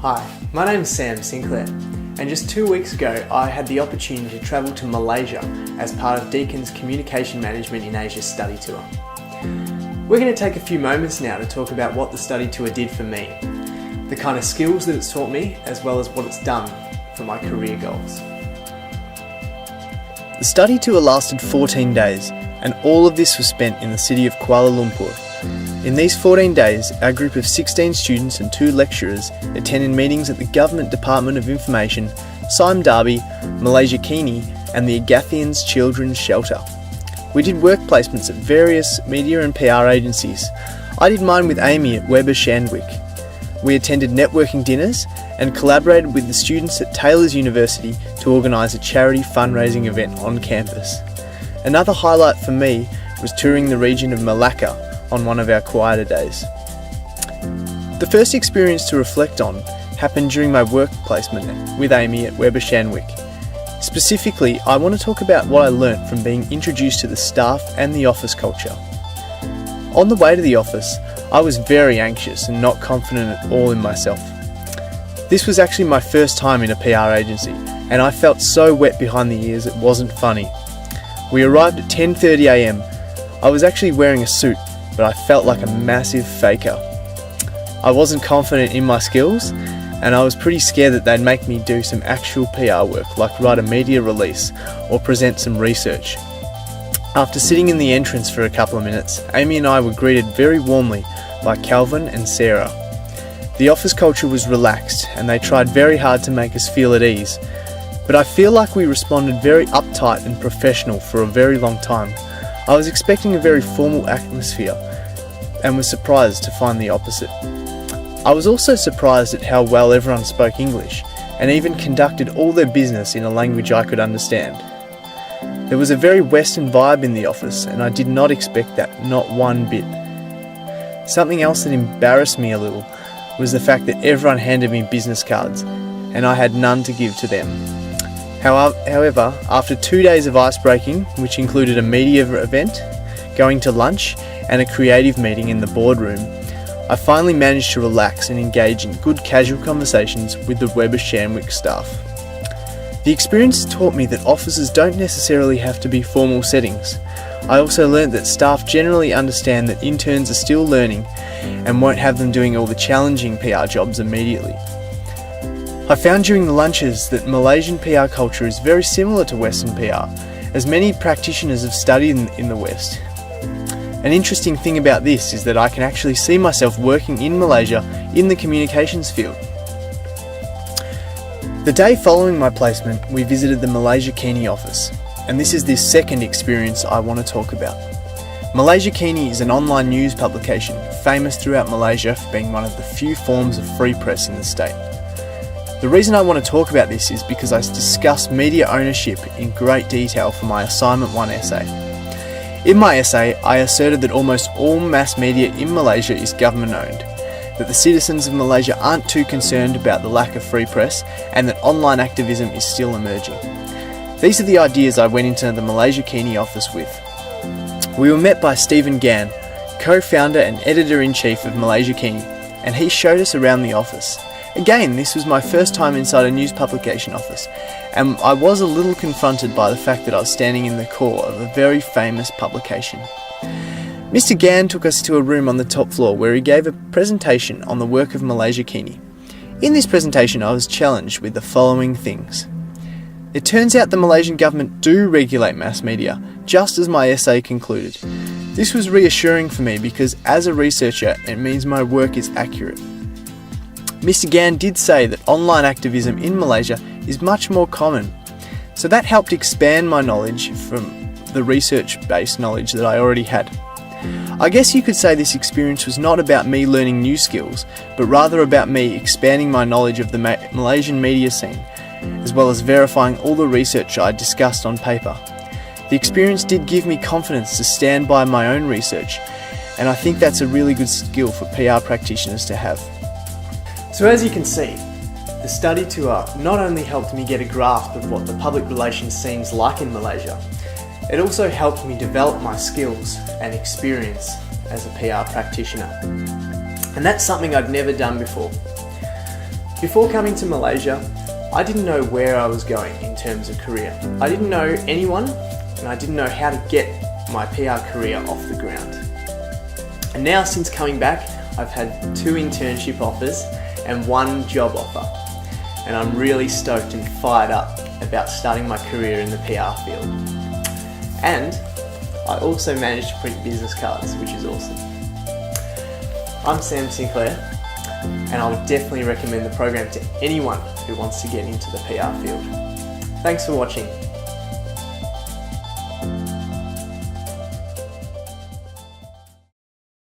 Hi, my name is Sam Sinclair, and just 2 weeks ago I had the opportunity to travel to Malaysia as part of Deakin's Communication Management in Asia study tour. We're going to take a few moments now to talk about what the study tour did for me, the kind of skills that it's taught me, as well as what it's done for my career goals. The study tour lasted 14 days, and all of this was spent in the city of Kuala Lumpur. In these 14 days, our group of 16 students and 2 lecturers attended meetings at the Government Department of Information, Sime Darby, Malaysia Kini, and the Agathians Children's Shelter. We did work placements at various media and PR agencies. I did mine with Amy at Weber Shandwick. We attended networking dinners and collaborated with the students at Taylor's University to organise a charity fundraising event on campus. Another highlight for me was touring the region of Malacca on one of our quieter days. The first experience to reflect on happened during my work placement with Amy at Weber Shandwick. Specifically, I want to talk about what I learnt from being introduced to the staff and the office culture. On the way to the office, I was very anxious and not confident at all in myself. This was actually my first time in a PR agency, and I felt so wet behind the ears it wasn't funny. We arrived at 10:30 AM. I was actually wearing a suit, but I felt like a massive faker. I wasn't confident in my skills, and I was pretty scared that they'd make me do some actual PR work, like write a media release or present some research. After sitting in the entrance for a couple of minutes, Amy and I were greeted very warmly by Calvin and Sarah. The office culture was relaxed, and they tried very hard to make us feel at ease, but I feel like we responded very uptight and professional for a very long time. I was expecting a very formal atmosphere and was surprised to find the opposite. I was also surprised at how well everyone spoke English and even conducted all their business in a language I could understand. There was a very Western vibe in the office, and I did not expect that, not one bit. Something else that embarrassed me a little was the fact that everyone handed me business cards and I had none to give to them. However, after 2 days of ice-breaking, which included a media event, going to lunch, and a creative meeting in the boardroom, I finally managed to relax and engage in good casual conversations with the Weber Shandwick staff. The experience taught me that offices don't necessarily have to be formal settings. I also learned that staff generally understand that interns are still learning and won't have them doing all the challenging PR jobs immediately. I found during the lunches that Malaysian PR culture is very similar to Western PR, as many practitioners have studied in the West. An interesting thing about this is that I can actually see myself working in Malaysia in the communications field. The day following my placement, we visited the Malaysia Kini office, and this is the second experience I want to talk about. Malaysia Kini is an online news publication famous throughout Malaysia for being one of the few forms of free press in the state. The reason I want to talk about this is because I discuss media ownership in great detail for my Assignment 1 essay. In my essay, I asserted that almost all mass media in Malaysia is government owned, that the citizens of Malaysia aren't too concerned about the lack of free press, and that online activism is still emerging. These are the ideas I went into the Malaysia Kini office with. We were met by Stephen Gan, co-founder and editor-in-chief of Malaysia Kini, and he showed us around the office. Again, this was my first time inside a news publication office, and I was a little confronted by the fact that I was standing in the core of a very famous publication. Mr. Gan took us to a room on the top floor where he gave a presentation on the work of Malaysia Kini. In this presentation, I was challenged with the following things. It turns out the Malaysian government do regulate mass media, just as my essay concluded. This was reassuring for me because as a researcher, it means my work is accurate. Mr. Gan did say that online activism in Malaysia is much more common, so that helped expand my knowledge from the research-based knowledge that I already had. I guess you could say this experience was not about me learning new skills, but rather about me expanding my knowledge of the Malaysian media scene, as well as verifying all the research I discussed on paper. The experience did give me confidence to stand by my own research, and I think that's a really good skill for PR practitioners to have. So as you can see, the study tour not only helped me get a grasp of what the public relations scene's like in Malaysia, It also helped me develop my skills and experience as a PR practitioner. And that's something I'd never done before. Before coming to Malaysia, I didn't know where I was going in terms of career. I didn't know anyone, and I didn't know how to get my PR career off the ground. And now, since coming back, I've had 2 internship offers and 1 job offer. And I'm really stoked and fired up about starting my career in the PR field. And I also managed to print business cards, which is awesome. I'm Sam Sinclair, and I would definitely recommend the program to anyone who wants to get into the PR field. Thanks for watching.